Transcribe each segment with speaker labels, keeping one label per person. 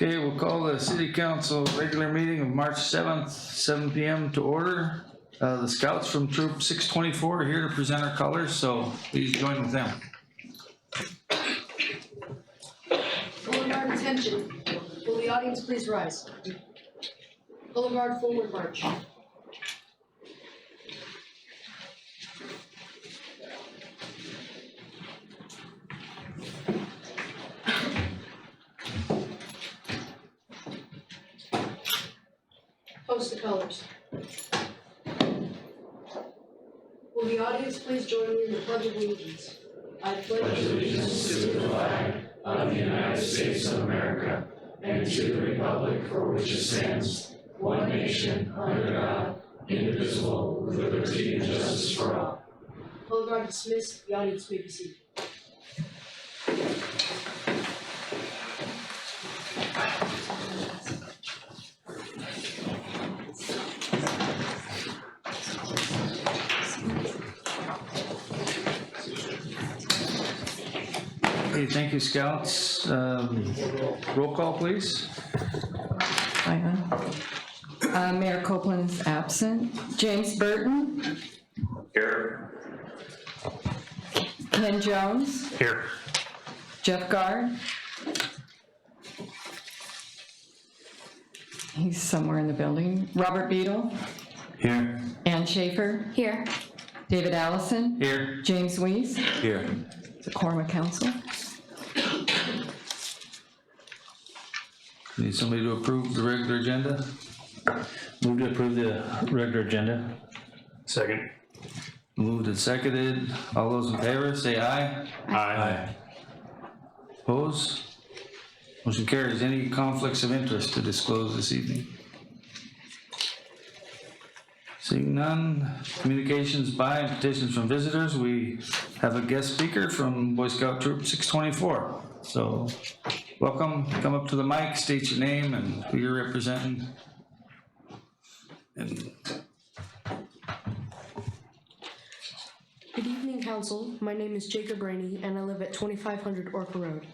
Speaker 1: Okay, we'll call the City Council regular meeting of March 7th, 7 p.m. to order. The Scouts from Troop 624 are here to present our colors, so please join with them.
Speaker 2: Boulevard attention. Will the audience please rise? Boulevard forward march. Post the colors. Will the audience please join me in the Pledge of Allegiance? I pledge
Speaker 3: allegiance to the flag of the United States of America and to the republic for which it stands, one nation, under God, indivisible, with liberty and justice for all.
Speaker 2: Boulevard dismissed. The audience may be seated.
Speaker 1: Okay, thank you, Scouts. Roll call, please.
Speaker 4: Mayor Copeland is absent. James Burton.
Speaker 3: Here.
Speaker 4: Ken Jones.
Speaker 1: Here.
Speaker 4: Jeff Gard. He's somewhere in the building. Robert Beadle.
Speaker 1: Here.
Speaker 4: Ann Schaefer.
Speaker 5: Here.
Speaker 4: David Allison.
Speaker 1: Here.
Speaker 4: James Weiss.
Speaker 1: Here.
Speaker 4: The quorum of council.
Speaker 1: Need somebody to approve the regular agenda?
Speaker 6: Move to approve the regular agenda.
Speaker 3: Second.
Speaker 1: Moved and seconded. All those in favor, say aye.
Speaker 6: Aye.
Speaker 1: Opposed? Motion carries. Any conflicts of interest to disclose this evening? Seeing none. Communications by and petitions from visitors. We have a guest speaker from Boy Scout Troop 624. So welcome. Come up to the mic, state your name and who you're representing. And
Speaker 2: Good evening, Council. My name is Jacob Rainey, and I live at 2500 Orca Road.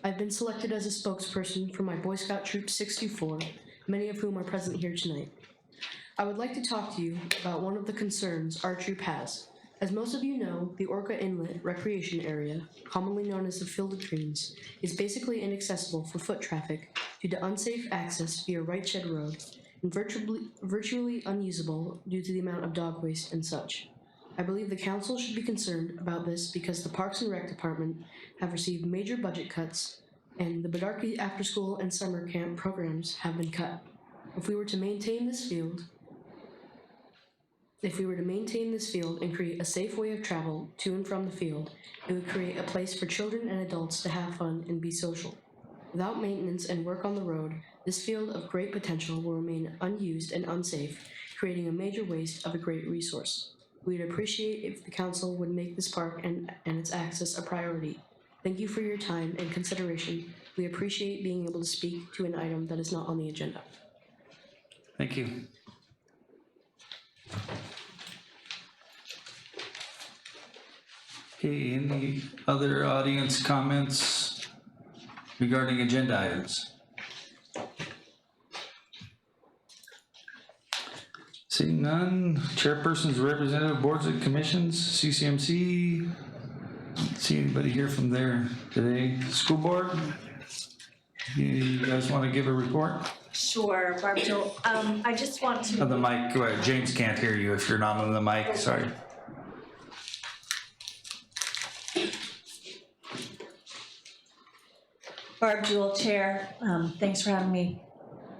Speaker 2: I've been selected as a spokesperson for my Boy Scout Troop 64, many of whom are present here tonight. I would like to talk to you about one of the concerns our troop has. As most of you know, the Orca Inlet Recreation Area, commonly known as the Field of Dreams, is basically inaccessible for foot traffic due to unsafe access via Right Shed Road and virtually unusable due to the amount of dog waste and such. I believe the council should be concerned about this because the Parks and Rec Department have received major budget cuts and the Bedarkie after school and summer camp programs have been cut. If we were to maintain this field and create a safe way of travel to and from the field, it would create a place for children and adults to have fun and be social. Without maintenance and work on the road, this field of great potential will remain unused and unsafe, creating a major waste of a great resource. We'd appreciate if the council would make this park and its access a priority. Thank you for your time and consideration. We appreciate being able to speak to an item that is not on the agenda.
Speaker 1: thank you. Okay, any other audience comments regarding agenda items? Seeing none, chairpersons, representative boards and commissions, CCMC. Don't see anybody here from there today. School board, you guys want to give a report?
Speaker 5: Sure, Barb Jo. I just want to.
Speaker 1: On the mic, go ahead. James can't hear you if you're not on the mic, sorry.
Speaker 5: Barb Jewell, Chair. Thanks for having me.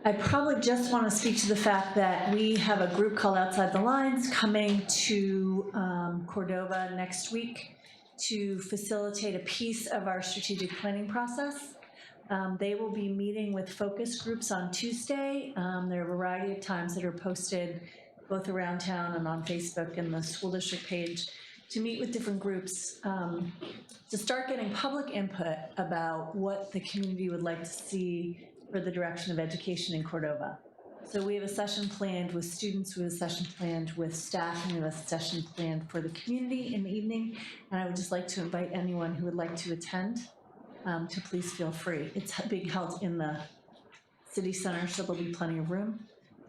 Speaker 5: I probably just want to speak to the fact that we have a group called Outside the Lines coming to Cordova next week to facilitate a piece of our strategic planning process. They will be meeting with focus groups on Tuesday. There are a variety of times that are posted both around town and on Facebook and the school district page to meet with different groups to start getting public input about what the community would like to see for the direction of education in Cordova. So we have a session planned with students, we have a session planned with staff, and we have a session planned for the community in the evening. And I would just like to invite anyone who would like to attend to please feel free. It's being held in the city center, so there'll be plenty of room.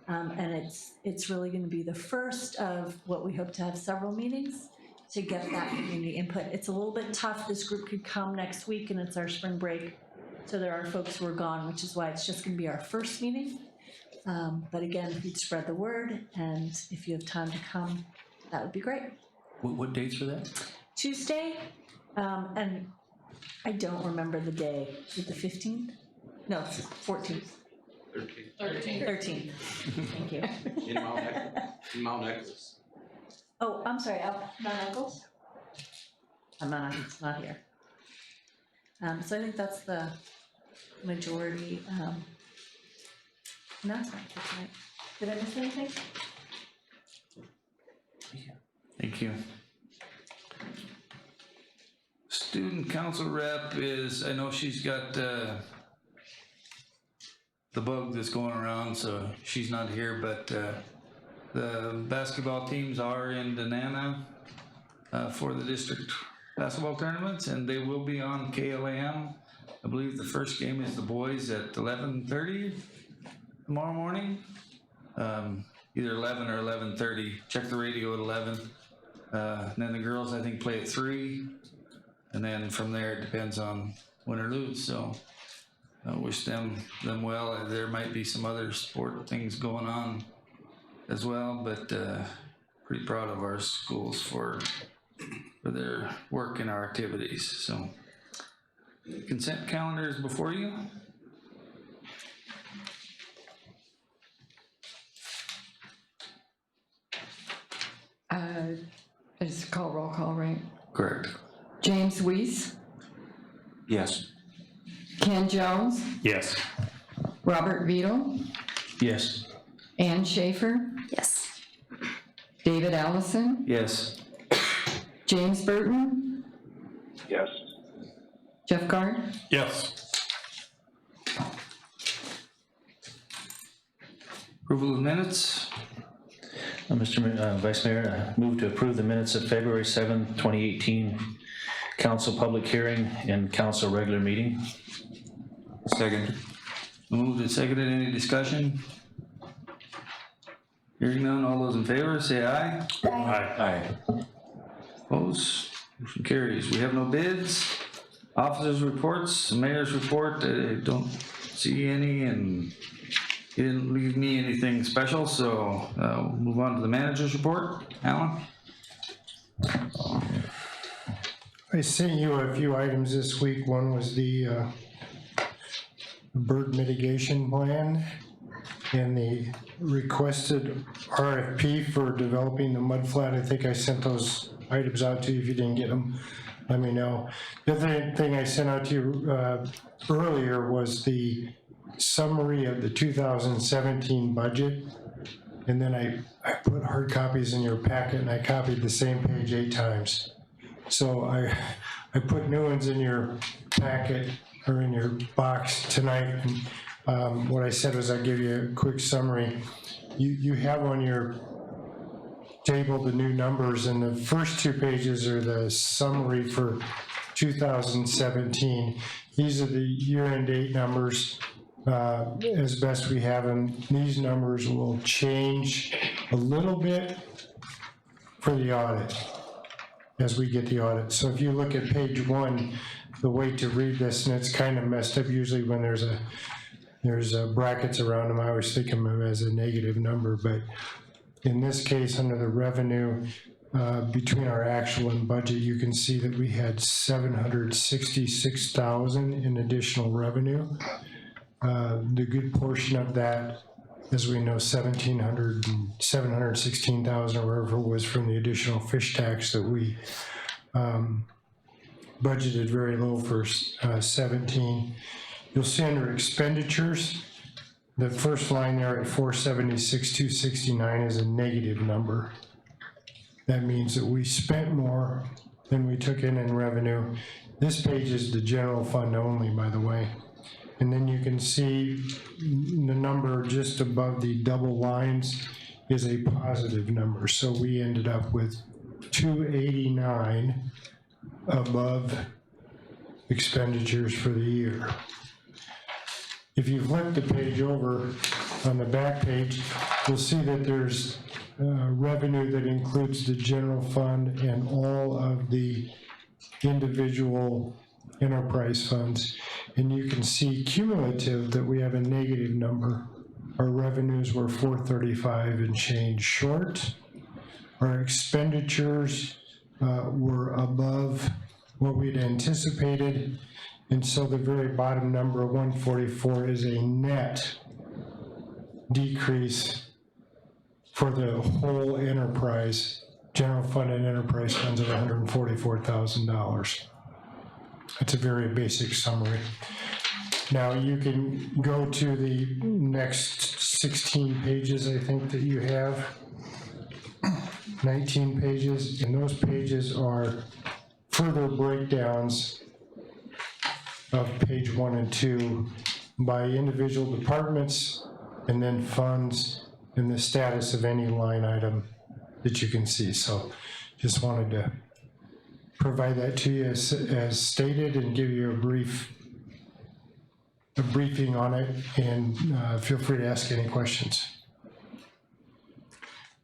Speaker 5: And it's really gonna be the first of what we hope to have several meetings to get that community input. It's a little bit tough. This group could come next week and it's our spring break. So there are folks who are gone, which is why it's just gonna be our first meeting. But again, if you'd spread the word and if you have time to come, that would be great.
Speaker 6: What dates for that?
Speaker 5: Tuesday, and I don't remember the day. Is it the 15th? No, 14th. 13th. Thank you.
Speaker 3: In Mount Echoes.
Speaker 5: Oh, I'm sorry, Mount Echoes? I'm not here. So I think that's the majority. Announcement for tonight. Did I miss anything?
Speaker 1: Thank you. Student council rep is, I know she's got the bug that's going around, so she's not here, but the basketball teams are in Denana for the district basketball tournaments, and they will be on KLAM. I believe the first game is the boys at 11:30 tomorrow morning. Either 11 or 11:30. Check the radio at 11. And then the girls, I think, play at 3. And then from there, it depends on win or lose. So I wish them well. There might be some other sport things going on as well, but pretty proud of our schools for their work and our activities. So consent calendar is before you.
Speaker 4: It's called roll call, right?
Speaker 1: Correct.
Speaker 4: James Weiss,
Speaker 3: Yes.
Speaker 4: Ken Jones,
Speaker 6: Yes.
Speaker 4: Robert Beadle,
Speaker 6: Yes.
Speaker 4: Ann Schaefer,
Speaker 2: Yes.
Speaker 4: David Allison,
Speaker 1: Yes.
Speaker 4: James Burton,
Speaker 3: Yes.
Speaker 4: Jeff Gard.
Speaker 6: Yes.
Speaker 1: Approval of minutes.
Speaker 6: Vice Mayor, I move to approve the minutes of February 7th, 2018 council public hearing and council regular meeting.
Speaker 3: Second.
Speaker 1: Moved and seconded. Any discussion? Hearing none. All those in favor, say aye.
Speaker 6: Aye.
Speaker 1: Opposed? Motion carries. We have no bids. Officers' reports, mayor's report, I don't see any, and he didn't leave me anything special, so we'll move on to the manager's report. Alan?
Speaker 7: I sent you a few items this week. One was the bird mitigation plan and the requested RFP for developing the mudflat. I think I sent those items out to you. If you didn't get them, let me know. The other thing I sent out to you earlier was the summary of the 2017 budget. And then I put hard copies in your packet and I copied the same page 8 times. So I put new ones in your packet or in your box tonight. And what I said was I'd give you a quick summary. You have on your table the new numbers, and the first 2 pages are the summary for 2017. These are the year-end date numbers as best we have them. These numbers will change a little bit for the audit as we get the audit. So if you look at page 1, the way to read this, and it's kind of messed up usually when there's brackets around them, I always think of them as a negative number, but in this case, under the revenue, between our actual and budget, you can see that we had $766,000 in additional revenue. The good portion of that, as we know, $716,000 or whatever was from the additional fish tax that we budgeted very low for 17. You'll see under expenditures, the first line there at 476,269 is a negative number. That means that we spent more than we took in revenue. This page is the general fund only, by the way. And then you can see the number just above the double lines is a positive number. So we ended up with 289 above expenditures for the year. if you flip the page over on the back page, you'll see that there's revenue that includes the general fund and all of the individual enterprise funds. And you can see cumulative that we have a negative number. Our revenues were 435 and change short. Our expenditures were above what we'd anticipated. And so the very bottom number of 144 is a net decrease for the whole enterprise, general fund and enterprise funds of $144,000. That's a very basic summary. Now you can go to the next 16 pages, I think, that you have. 19 pages, and those pages are further breakdowns of page 1 and 2 by individual departments, and then funds and the status of any line item that you can see. So just wanted to provide that to you as stated and give you a briefing on it, and feel free to ask any questions.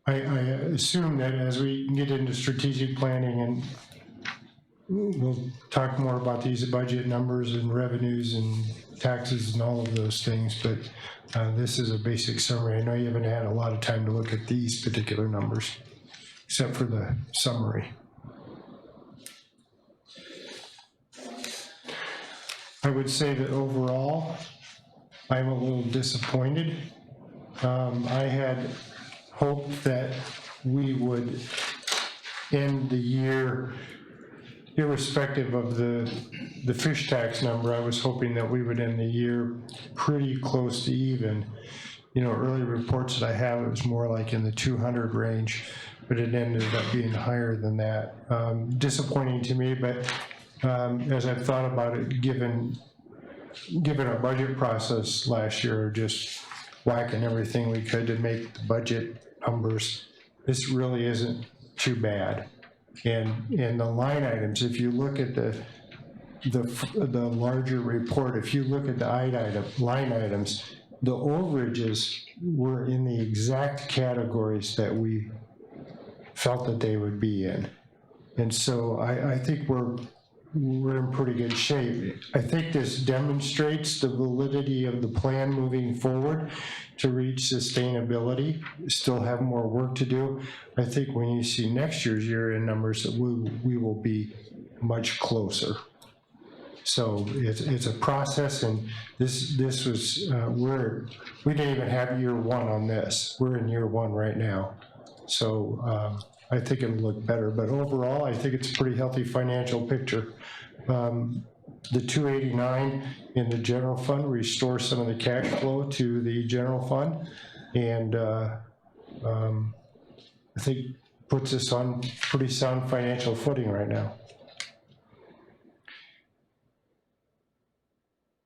Speaker 7: I assume that as we get into strategic planning, and we'll talk more about these budget numbers and revenues and taxes and all of those things, but this is a basic summary. I know you haven't had a lot of time to look at these particular numbers, except for the summary. I would say that overall, I'm a little disappointed. I had hoped that we would end the year, irrespective of the fish tax number, I was hoping that we would end the year pretty close to even. You know, early reports that I have, it was more like in the 200 range, but it ended up being higher than that. Disappointing to me, but as I've thought about it, given our budget process last year, just whacking everything we could to make the budget numbers, this really isn't too bad. And the line items, if you look at the larger report, if you look at the line items, the overages were in the exact categories that we felt that they would be in. And so I think we're in pretty good shape. I think this demonstrates the validity of the plan moving forward to reach sustainability. Still have more work to do. I think when you see next year's year-end numbers, that we will be much closer. So it's a process, and this was, we didn't even have year one on this. We're in year one right now. So I think it'll look better, but overall, I think it's a pretty healthy financial picture. The 289 in the general fund restores some of the cash flow to the general fund, and I think puts us on pretty sound financial footing right now.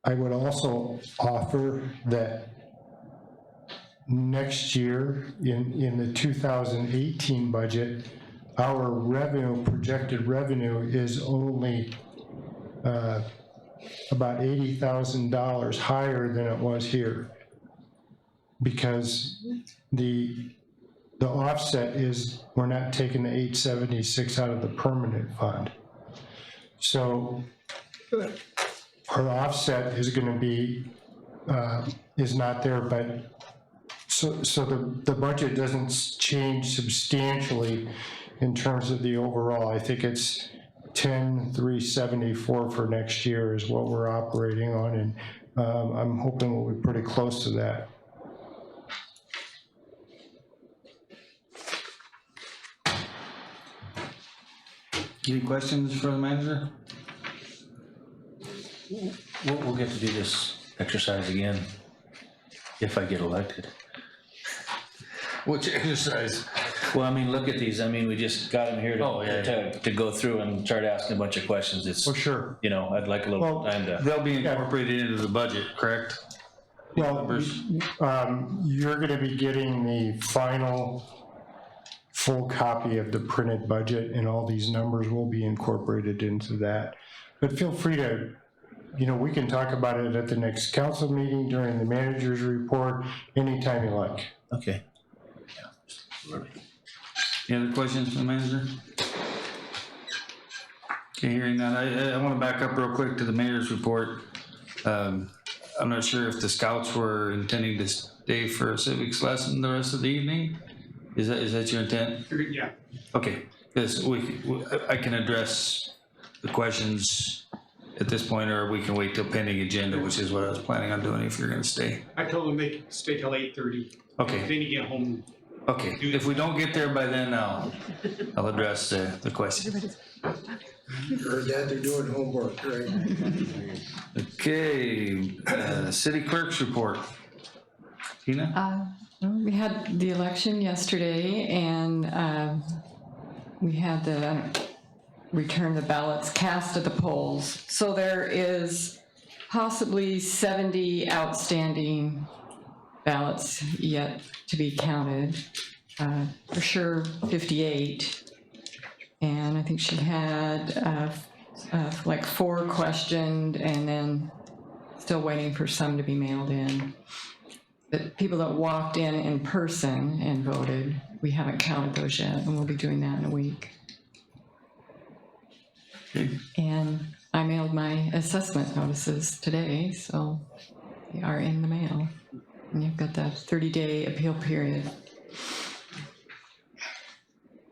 Speaker 7: I would also offer that next year in the 2018 budget, our projected revenue is only about $80,000 higher than it was here, because the offset is we're not taking the 876 out of the permanent fund. So our offset is going to be is not there, but so the budget doesn't change substantially in terms of the overall. I think it's 10,374 for next year is what we're operating on, and I'm hoping we'll be pretty close to that.
Speaker 1: Any questions for the manager?
Speaker 6: We'll get to do this exercise again if I get elected.
Speaker 1: Which exercise?
Speaker 6: Well, I mean, look at these. I mean, we just got them here
Speaker 1: Oh, yeah.
Speaker 6: to go through and start asking a bunch of questions. It's,
Speaker 7: For sure.
Speaker 6: you know, I'd like a little
Speaker 7: Well,
Speaker 6: time to.
Speaker 1: They'll be incorporated into the budget, correct?
Speaker 7: Well,
Speaker 1: Numbers.
Speaker 7: you're going to be getting the final full copy of the printed budget, and all these numbers will be incorporated into that. But feel free to we can talk about it at the next council meeting, during the manager's report, anytime you like.
Speaker 6: Okay.
Speaker 1: Any other questions from the manager? Okay, hearing none, I want to back up real quick to the mayor's report. I'm not sure if the scouts were intending to stay for a civics lesson the rest of the evening. Is that your intent?
Speaker 8: Yeah.
Speaker 1: Okay, yes, I can address the questions at this point, or we can wait till pending agenda, which is what I was planning on doing if you're gonna stay.
Speaker 8: I told them they could stay till 8:30.
Speaker 1: Okay,
Speaker 8: Then you get home.
Speaker 1: okay, if we don't get there by then, I'll address the questions.
Speaker 7: Heard that, they're doing homework, right?
Speaker 1: Okay, city clerk's report. Tina?
Speaker 4: We had the election yesterday, and we had the return the ballots cast at the polls. So there is possibly 70 outstanding ballots yet to be counted. For sure 58. And I think she had like 4 questioned, and then still waiting for some to be mailed in. But people that walked in person and voted, we haven't counted those yet, and we'll be doing that in a week.
Speaker 1: Okay.
Speaker 4: And I mailed my assessment notices today, so they are in the mail. And you've got that 30-day appeal period.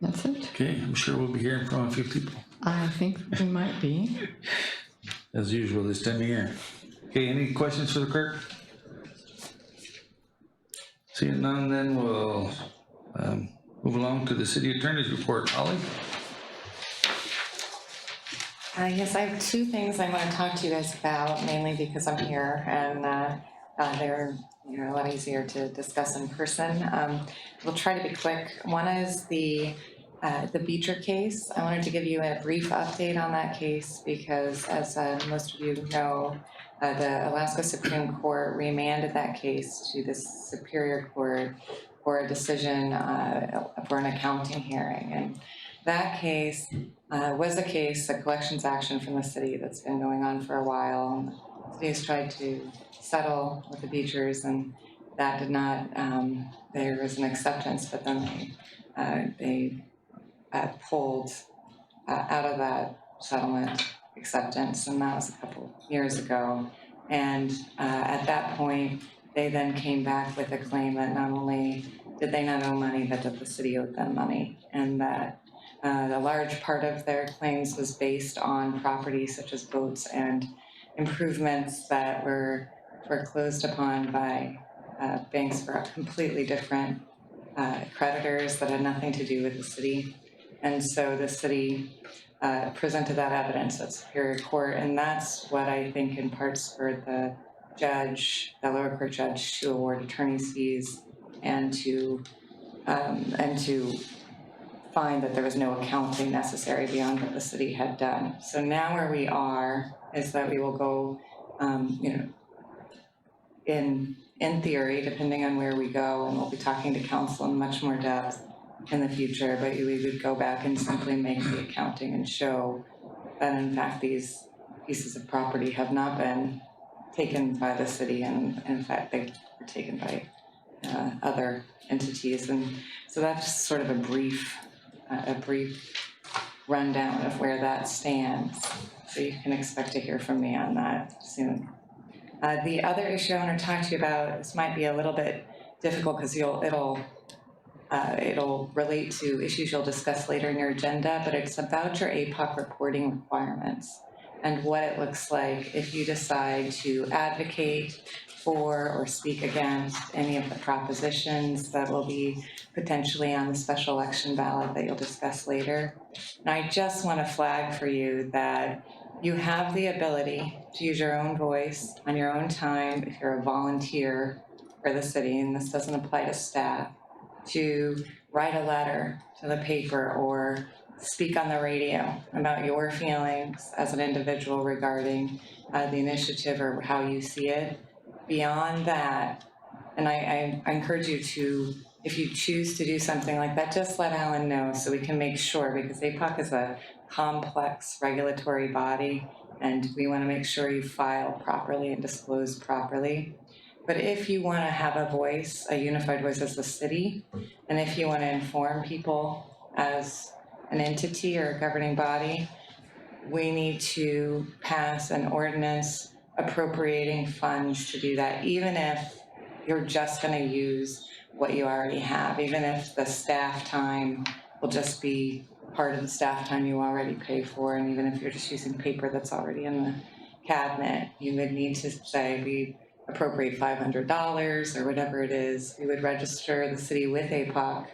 Speaker 4: That's it.
Speaker 1: Okay, I'm sure we'll be hearing from a few people,
Speaker 4: I think we might be.
Speaker 1: as usual this time of year. Okay, any questions for the clerk? Seeing none, then we'll move along to the city attorney's report. Holly?
Speaker 9: Yes, I have 2 things I want to talk to you guys about, mainly because I'm here and they're a lot easier to discuss in person. We'll try to be quick. One is the Beecher case. I wanted to give you a brief update on that case because, as most of you know, the Alaska Supreme Court remanded that case to the Superior Court for a decision for an accounting hearing. And that case was a collections action from the city that's been going on for a while. The city has tried to settle with the Beechers, and that did not, there was an acceptance, but then they pulled out of that settlement acceptance, and that was a couple years ago. And at that point, they then came back with a claim that not only did they not owe money, but that the city owed them money, and that a large part of their claims was based on property such as boats and improvements that were foreclosed upon by banks for completely different creditors that had nothing to do with the city. And so the city presented that evidence at Superior Court, and that's what I think in part spurred the lower court judge to award attorney's fees and to find that there was no accounting necessary beyond what the city had done. So now where we are is that we will go, in theory, depending on where we go, and we'll be talking to council in much more depth in the future, but we would go back and simply make the accounting and show that in fact these pieces of property have not been taken by the city, and in fact they were taken by other entities. And so that's sort of a brief rundown of where that stands. So you can expect to hear from me on that soon. The other issue I want to talk to you about, this might be a little bit difficult because it'll relate to issues you'll discuss later in your agenda, but it's about your APOC reporting requirements and what it looks like if you decide to advocate for or speak against any of the propositions that will be potentially on the special election ballot that you'll discuss later. And I just want to flag for you that you have the ability to use your own voice on your own time if you're a volunteer for the city, and this doesn't apply to staff, to write a letter to the paper or speak on the radio about your feelings as an individual regarding the initiative or how you see it. Beyond that, and I encourage you to, if you choose to do something like that, just let Alan know so we can make sure, because APOC is a complex regulatory body, and we want to make sure you file properly and disclose properly. But if you want to have a voice, a unified voice as the city, and if you want to inform people as an entity or a governing body, we need to pass an ordinance appropriating funds to do that, even if you're just going to use what you already have, even if the staff time will just be part of the staff time you already pay for, and even if you're just using paper that's already in the cabinet, you would need to say we appropriate $500 or whatever it is. We would register the city with APOC,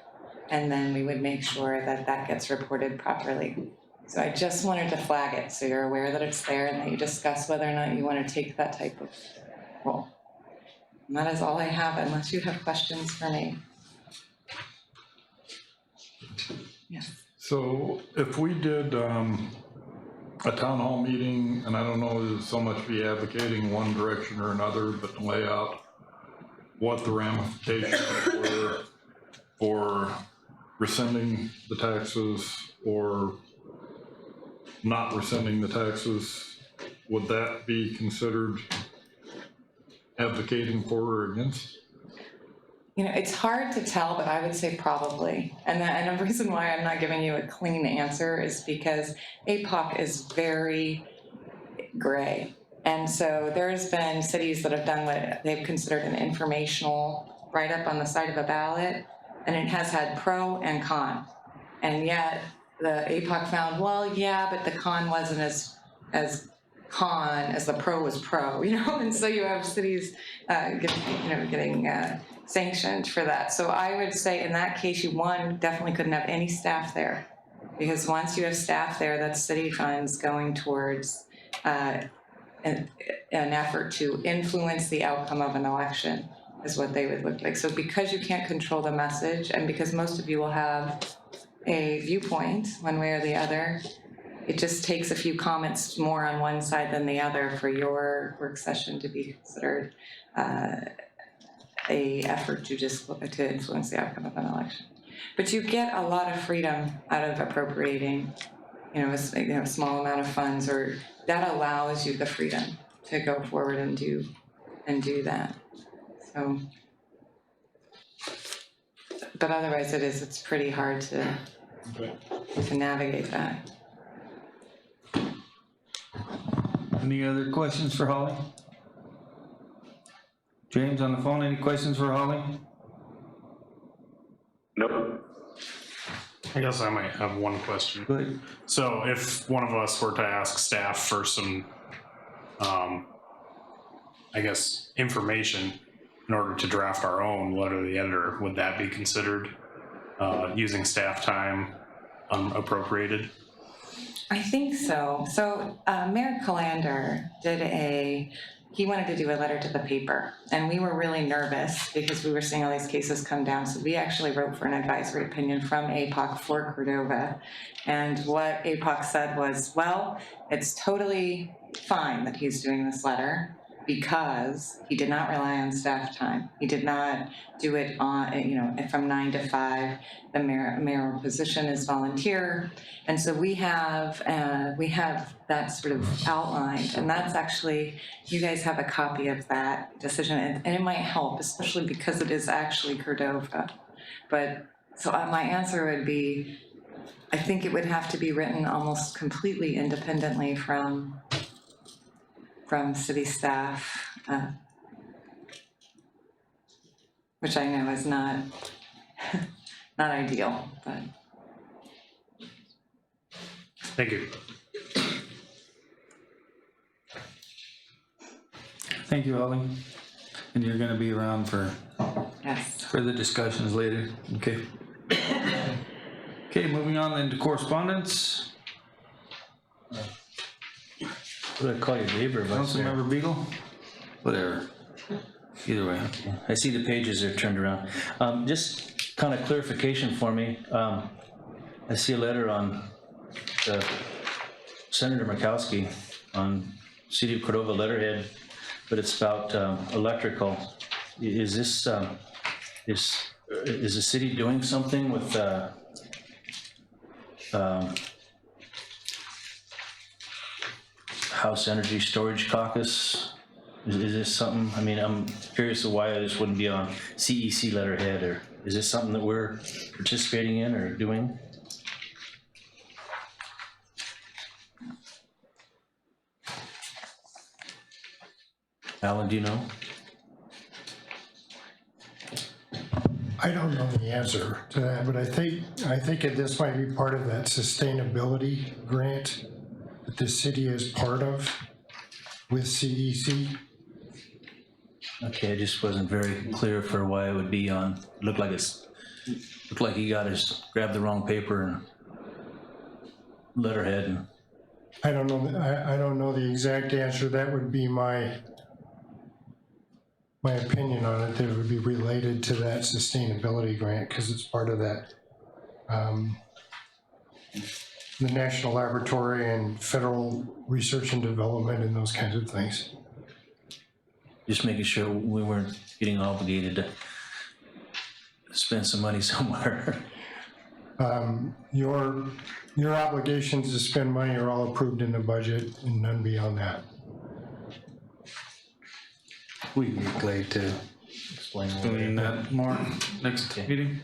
Speaker 9: and then we would make sure that that gets reported properly. So I just wanted to flag it so you're aware that it's there and that you discuss whether or not you want to take that type of role. And that is all I have, unless you have questions for me. Yes.
Speaker 10: So if we did a town hall meeting, and I don't know so much be advocating one direction or another, but to lay out what the ramifications were for rescinding the taxes or not rescinding the taxes, would that be considered advocating for or against?
Speaker 9: You know, it's hard to tell, but I would say probably. And the reason why I'm not giving you a clean answer is because APOC is very gray. And so there's been cities that have done what they've considered an informational write-up on the side of a ballot, and it has had pro and con. And yet the APOC found, well, yeah, but the con wasn't as con as the pro was pro, you know? And so you have cities getting sanctioned for that. So I would say in that case, you definitely couldn't have any staff there, because once you have staff there, that's city funds going towards an effort to influence the outcome of an election is what they would look like. So because you can't control the message, and because most of you will have a viewpoint one way or the other, it just takes a few comments more on one side than the other for your work session to be considered a effort to influence the outcome of an election. But you get a lot of freedom out of appropriating, a small amount of funds, or that allows you the freedom to go forward and do that. So, but otherwise it's pretty hard to navigate that.
Speaker 1: Any other questions for Holly? James on the phone, any questions for Holly?
Speaker 8: Nope. I guess I might have one question.
Speaker 1: Go ahead.
Speaker 8: So if one of us were to ask staff for some, information in order to draft our own letter to the editor, would that be considered using staff time unappropriated?
Speaker 9: I think so. So Mayor Calander he wanted to do a letter to the paper, and we were really nervous because we were seeing all these cases come down. So we actually wrote for an advisory opinion from APOC for Cordova. And what APOC said was, well, it's totally fine that he's doing this letter because he did not rely on staff time. He did not do it on, from 9 to 5. The mayoral position is volunteer. And so we have that sort of outlined, and that's actually, you guys have a copy of that decision, and it might help, especially because it is actually Cordova. But so my answer would be, I think it would have to be written almost completely independently from city staff, which I know is not not ideal, but.
Speaker 8: Thank you.
Speaker 1: Thank you, Holly. And you're gonna be around for
Speaker 9: Yes.
Speaker 1: further discussions later, okay? Okay, moving on into correspondence.
Speaker 6: What do I call you, neighbor?
Speaker 1: Councilmember Beagle? Whatever. Either way.
Speaker 6: I see the pages are turned around. Just kind of clarification for me. I see a letter on Senator Murkowski on City of Cordova letterhead, but it's about electrical. Is this is the city doing something with House Energy Storage Caucus. Is this something, I mean, I'm curious of why this wouldn't be on CEC letterhead, or is this something that we're participating in or doing? Alan, do you know?
Speaker 7: I don't know the answer to that, but I think that this might be part of that sustainability grant that the city is part of with CEC.
Speaker 6: Okay, I just wasn't very clear for why it would be on, looked like he grabbed the wrong paper and letterhead and.
Speaker 7: I don't know, I don't know the exact answer. That would be my opinion on it, that it would be related to that sustainability grant, because it's part of that, the National Laboratory and Federal Research and Development and those kinds of things.
Speaker 6: Just making sure we weren't getting obligated to spend some money somewhere.
Speaker 7: Your obligations to spend money are all approved in the budget and none beyond that.
Speaker 1: We can be glad to
Speaker 6: Explain
Speaker 1: explain that more next meeting.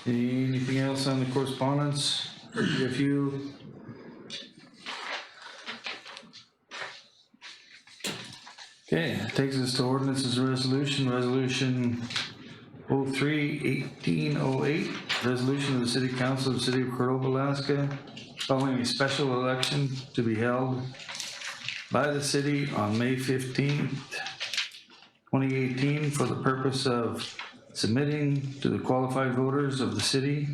Speaker 1: Anything else on the correspondence? If you. Okay, that takes us to ordinances resolution 03-1808, resolution of the City Council of the City of Cordova, Alaska, following a special election to be held by the city on May 15th, 2018, for the purpose of submitting to the qualified voters of the city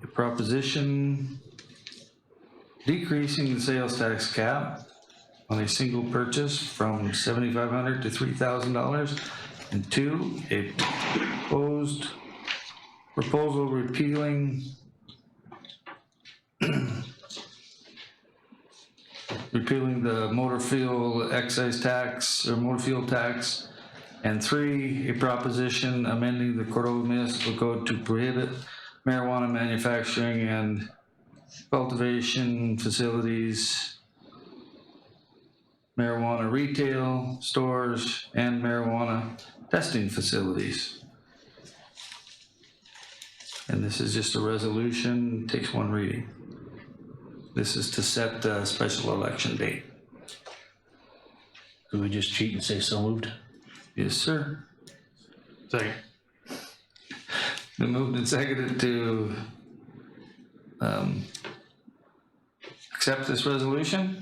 Speaker 1: a proposition decreasing the sales tax cap on a single purchase from $7,500 to $3,000, and 2, a proposal repealing the motor fuel excise tax or motor fuel tax, and 3, a proposition amending the Cordova Municipal Code to prohibit marijuana manufacturing and cultivation facilities, marijuana retail stores, and marijuana testing facilities. And this is just a resolution, takes one reading. This is to set the special election date.
Speaker 6: Could we just cheat and say so moved?
Speaker 1: Yes, sir.
Speaker 8: Second.
Speaker 1: Been moved and seconded to accept this resolution.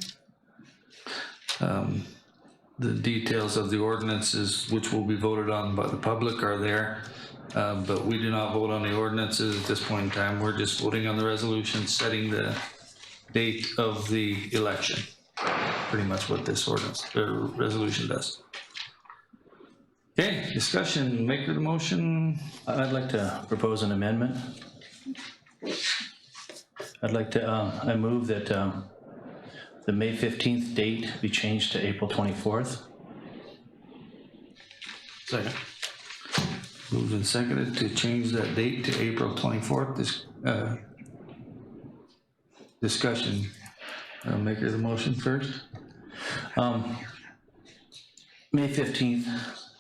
Speaker 1: The details of the ordinances, which will be voted on by the public, are there, but we do not vote on the ordinances at this point in time. We're just voting on the resolution setting the date of the election. Pretty much what this ordinance or resolution does. Okay, discussion, maker of the motion.
Speaker 6: I'd like to propose an amendment. I'd like to, I move that the May 15th date be changed to April 24th.
Speaker 8: Second.
Speaker 1: Moved and seconded to change that date to April 24th. This discussion. Maker of the motion first.
Speaker 6: May 15th,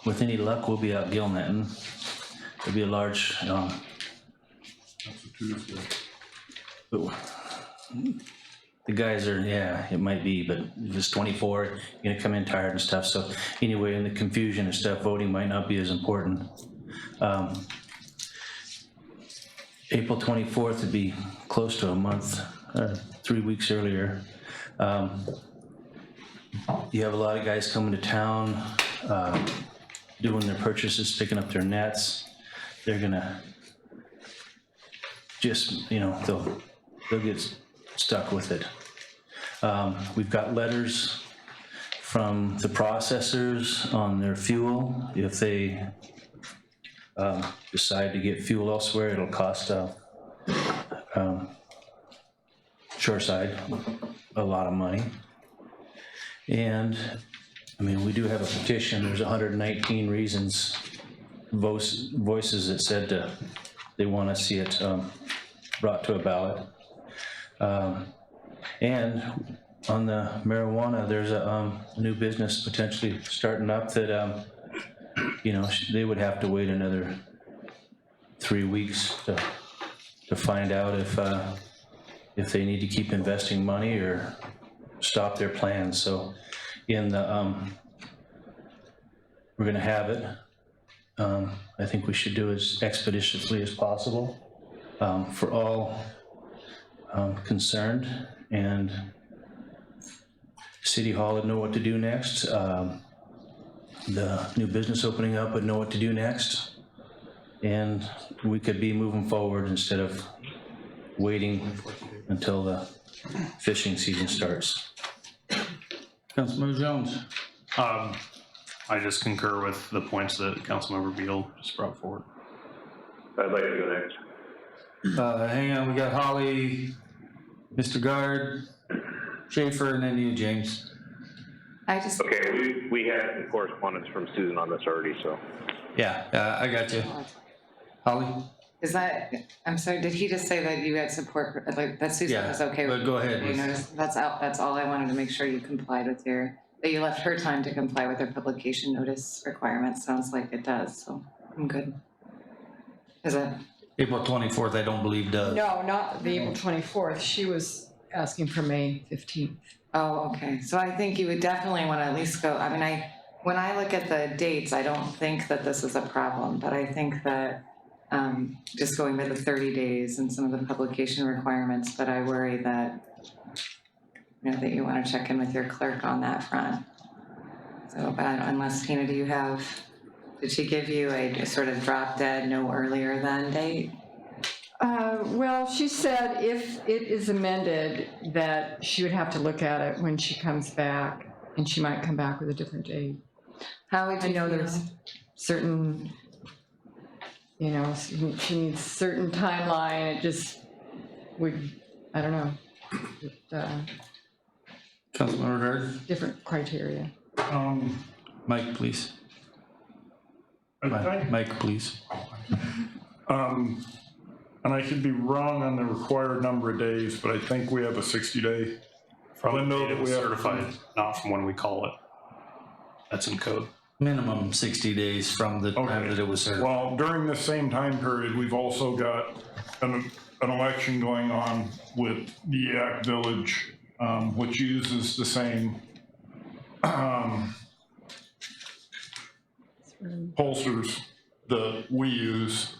Speaker 6: with any luck, we'll be out gill netting. There'll be a large,
Speaker 10: That's a Tuesday.
Speaker 6: the guys are, yeah, it might be, but if it's 24, you're gonna come in tired and stuff. So anyway, in the confusion and stuff, voting might not be as important. April 24th would be close to a month, 3 weeks earlier. You have a lot of guys coming to town, doing their purchases, picking up their nets. They're gonna just, you know, they'll get stuck with it. We've got letters from the processors on their fuel. If they decide to get fuel elsewhere, it'll cost Shoreside a lot of money. And I mean, we do have a petition. There's 119 reasons, voices that said they want to see it brought to a ballot. And on the marijuana, there's a new business potentially starting up that, you know, they would have to wait another 3 weeks to find out if they need to keep investing money or stop their plans. So in the, we're gonna have it. I think we should do as expeditiously as possible for all concerned, and City Hall would know what to do next. The new business opening up would know what to do next, and we could be moving forward instead of waiting until the fishing season starts.
Speaker 1: Councilmember Jones.
Speaker 8: I just concur with the points that Councilmember Beal just brought forward.
Speaker 3: I'd like to go next.
Speaker 1: Hang on, we got Holly, Mr. Guard, Schaefer, and then you, James.
Speaker 9: I just,
Speaker 3: Okay, we had correspondence from Susan on this already, so.
Speaker 1: Yeah, I got you. Holly?
Speaker 9: is that, I'm sorry, did he just say that you had support, like, that Susan
Speaker 1: Yeah,
Speaker 9: was okay with?
Speaker 1: but go ahead.
Speaker 9: You notice, that's all I wanted to make sure you complied with that you left her time to comply with her publication notice requirements. Sounds like it does, so I'm good. Is it?
Speaker 1: April 24th, I don't believe does.
Speaker 4: No, not the April 24th. She was asking for May 15th.
Speaker 9: Oh, okay. So I think you would definitely want to at least go, I mean, when I look at the dates, I don't think that this is a problem, but I think that just going by the 30 days and some of the publication requirements, but I worry that, you know, that you want to check in with your clerk on that front. So, but unless, Tina, did she give you a sort of drop dead, no earlier than date?
Speaker 4: Well, she said if it is amended, that she would have to look at it when she comes back, and she might come back with a different date.
Speaker 9: How would you
Speaker 4: I know
Speaker 9: feel?
Speaker 4: there's certain, you know, she needs certain timeline. It just would, I don't know,
Speaker 1: Councilmember Guard?
Speaker 4: different criteria.
Speaker 1: Mike, please.
Speaker 10: I think,
Speaker 1: Mike, please.
Speaker 10: and I could be wrong on the required number of days, but I think we have a 60-day
Speaker 8: From the
Speaker 10: window
Speaker 8: date
Speaker 10: that
Speaker 8: it was
Speaker 10: we have.
Speaker 8: certified, not from when we call it. That's in code.
Speaker 1: Minimum 60 days from the time
Speaker 10: Okay.
Speaker 1: that it was certified.
Speaker 10: Well, during the same time period, we've also got an election going on with DEAC Village, which uses the same pollsters that we use.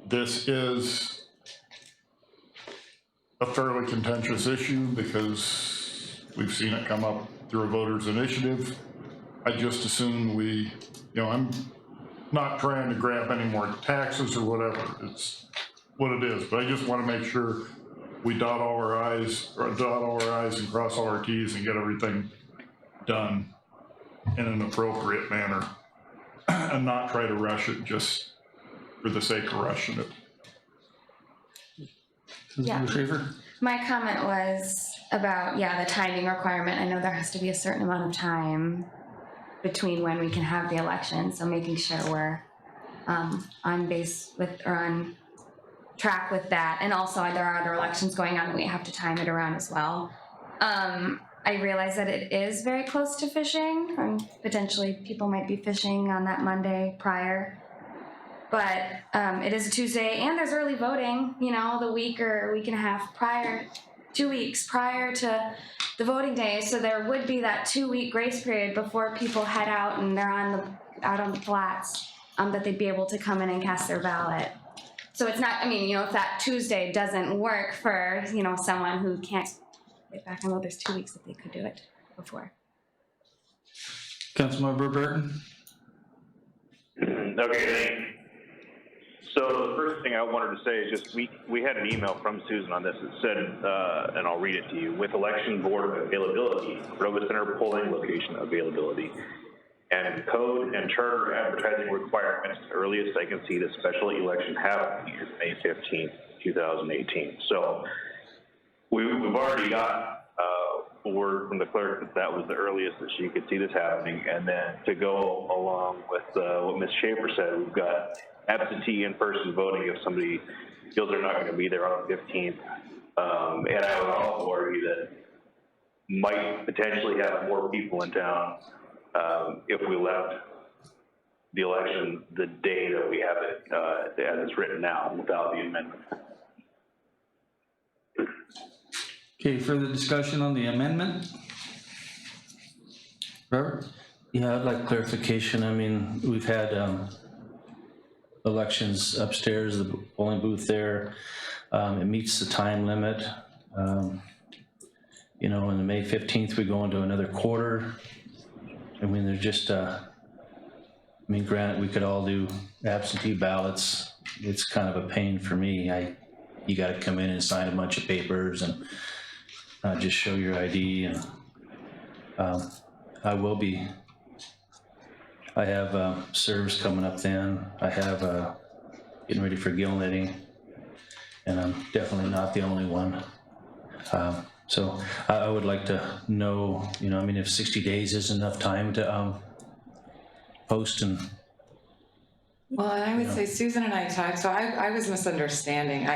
Speaker 10: This is a fairly contentious issue because we've seen it come up through a voters initiative. I just assume you know, I'm not trying to grab any more taxes or whatever. It's what it is, but I just want to make sure we dot all our I's and cross all our T's and get everything done in an appropriate manner and not try to rush it just for the sake of rushing it.
Speaker 1: Councilmember Schaefer?
Speaker 11: My comment was about, the timing requirement. I know there has to be a certain amount of time between when we can have the election, so making sure we're on base with, or on track with that. And also there are other elections going on that we have to time it around as well. I realize that it is very close to fishing, and potentially people might be fishing on that Monday prior. But it is a Tuesday, and there's early voting, you know, the week or week and a half prior, 2 weeks prior to the voting day. So there would be that 2-week grace period before people head out and they're out on the flats, that they'd be able to come in and cast their ballot. So it's not, I mean, you know, if that Tuesday doesn't work for, you know, someone who can't get back, I know there's 2 weeks that they could do it before.
Speaker 1: Councilmember Burton?
Speaker 3: Okay, thanks. So the first thing I wanted to say is just we had an email from Susan on this that said, and I'll read it to you, with election board availability, Cordova Center polling location availability, and code and charter advertising requirements, the earliest I can see the special election happening is May 15th, 2018. So we've already got word from the clerk that was the earliest that she could see this happening. And then to go along with what Ms. Schaefer said, we've got absentee in-person voting if somebody
Speaker 12: feel they're not gonna be there on the 15th. And I would also argue that might potentially have more people in town, if we left the election the day that we have it, as it's written now, without the amendment.
Speaker 1: Okay, further discussion on the amendment? Robert?
Speaker 6: Yeah, I'd like clarification. I mean, we've had elections upstairs, the polling booth there. It meets the time limit. You know, on the May 15th, we go into another quarter. I mean, they're just, I mean, granted, we could all do absentee ballots. It's kind of a pain for me. You gotta come in and sign a bunch of papers and just show your ID, and I have serves coming up then. I have getting ready for gill knitting, and I'm definitely not the only one. So I would like to know, you know, I mean, if 60 days is enough time to post and.
Speaker 9: Well, and I would say Susan and I talked, so I was misunderstanding.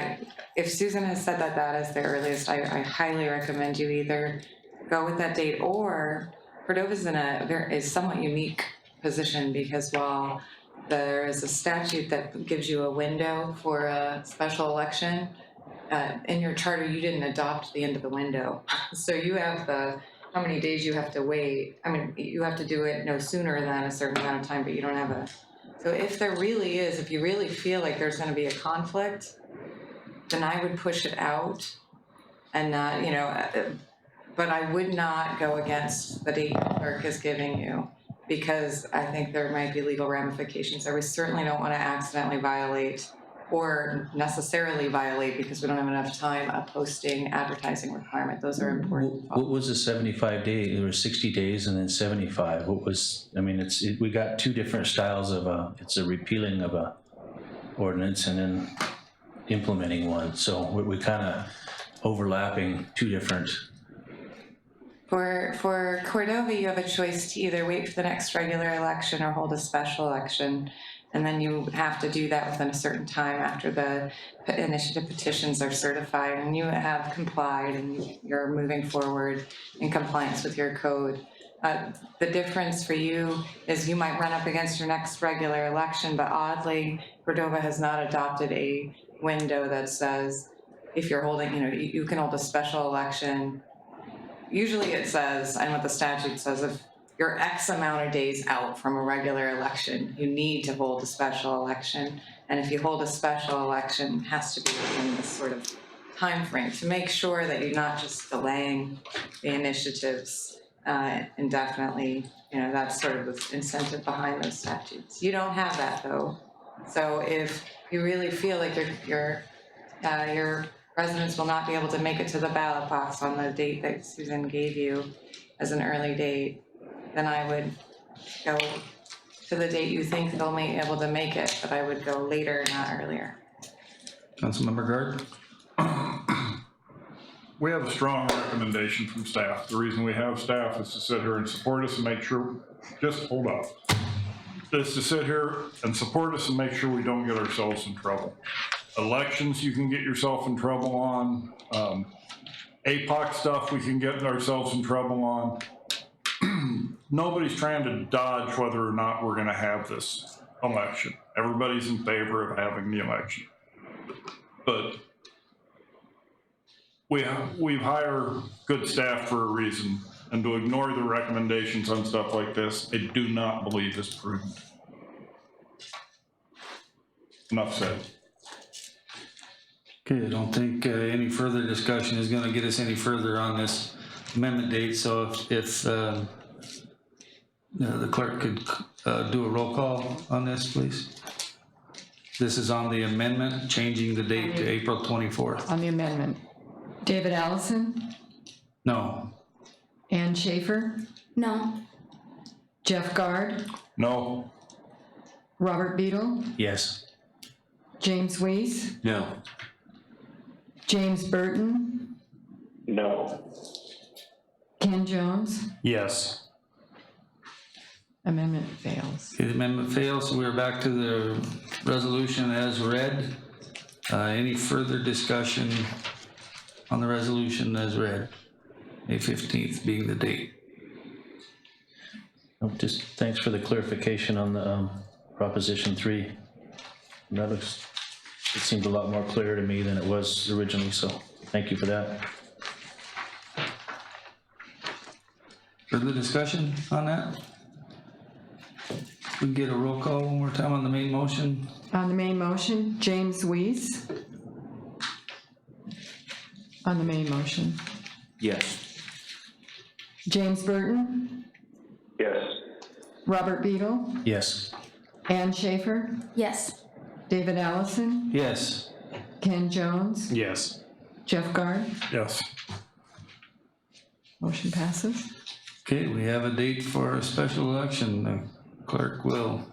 Speaker 9: If Susan has said that that is the earliest, I highly recommend you either go with that date, or Cordova's is somewhat unique position, because while there is a statute that gives you a window for a special election, in your charter, you didn't adopt the end of the window. So you have how many days you have to wait. I mean, you have to do it no sooner than a certain amount of time, but you don't have so if there really is, if you really feel like there's gonna be a conflict, then I would push it out and not, you know, but I would not go against the date the clerk is giving you, because I think there might be legal ramifications. So we certainly don't wanna accidentally violate or necessarily violate, because we don't have enough time, a posting advertising requirement. Those are important.
Speaker 6: What was the 75 days? There were 60 days and then 75. What was, I mean, we got two different styles of it's a repealing of a ordinance and then implementing one. So we kind of overlapping two different.
Speaker 9: For Cordova, you have a choice to either wait for the next regular election or hold a special election. And then you have to do that within a certain time after the initiative petitions are certified and you have complied and you're moving forward in compliance with your code. The difference for you is you might run up against your next regular election, but oddly, Cordova has not adopted a window that says if you're holding, you know, you can hold a special election. Usually it says, and what the statute says, if you're X amount of days out from a regular election, you need to hold a special election. And if you hold a special election, it has to be within this sort of time frame to make sure that you're not just delaying the initiatives indefinitely. You know, that's sort of the incentive behind those statutes. You don't have that though. So if you really feel like your residents will not be able to make it to the ballot box on the date that Susan gave you as an early date, then I would go to the date you think they'll be able to make it, but I would go later, not earlier.
Speaker 1: Councilmember Gard?
Speaker 10: We have a strong recommendation from staff. The reason we have staff is to sit here and support us and make sure, just hold up. Is to sit here and support us and make sure we don't get ourselves in trouble. Elections, you can get yourself in trouble on. APOC stuff, we can get ourselves in trouble on. Nobody's trying to dodge whether or not we're gonna have this election. Everybody's in favor of having the election. But we hire good staff for a reason, and to ignore the recommendations on stuff like this, I do not believe is prudent. Enough said.
Speaker 1: Okay, I don't think any further discussion is gonna get us any further on this amendment date, so if the clerk could do a roll call on this, please. This is on the amendment, changing the date to April 24th.
Speaker 4: On the amendment. David Allison,
Speaker 1: No.
Speaker 4: Ann Schaefer,
Speaker 11: No.
Speaker 4: Jeff Gard,
Speaker 10: No.
Speaker 4: Robert Beadle,
Speaker 6: Yes.
Speaker 4: James Weiss,
Speaker 1: No.
Speaker 4: James Burton,
Speaker 12: No.
Speaker 4: Ken Jones.
Speaker 8: Yes.
Speaker 4: Amendment fails.
Speaker 1: Okay, the amendment fails, so we're back to the resolution as read. Any further discussion on the resolution as read? May 15th being the date.
Speaker 6: Just thanks for the clarification on the Proposition 3. That looks, it seemed a lot more clear to me than it was originally, so thank you for that.
Speaker 1: Further discussion on that? We can get a roll call one more time on the main motion.
Speaker 4: On the main motion, James Weiss. On the main motion.
Speaker 6: Yes.
Speaker 4: James Burton,
Speaker 12: Yes.
Speaker 4: Robert Beadle,
Speaker 6: Yes.
Speaker 4: Ann Schaefer,
Speaker 11: Yes.
Speaker 4: David Allison,
Speaker 1: Yes.
Speaker 4: Ken Jones,
Speaker 8: Yes.
Speaker 4: Jeff Gard.
Speaker 10: Yes.
Speaker 4: Motion passes.
Speaker 1: Okay, we have a date for a special election. The clerk will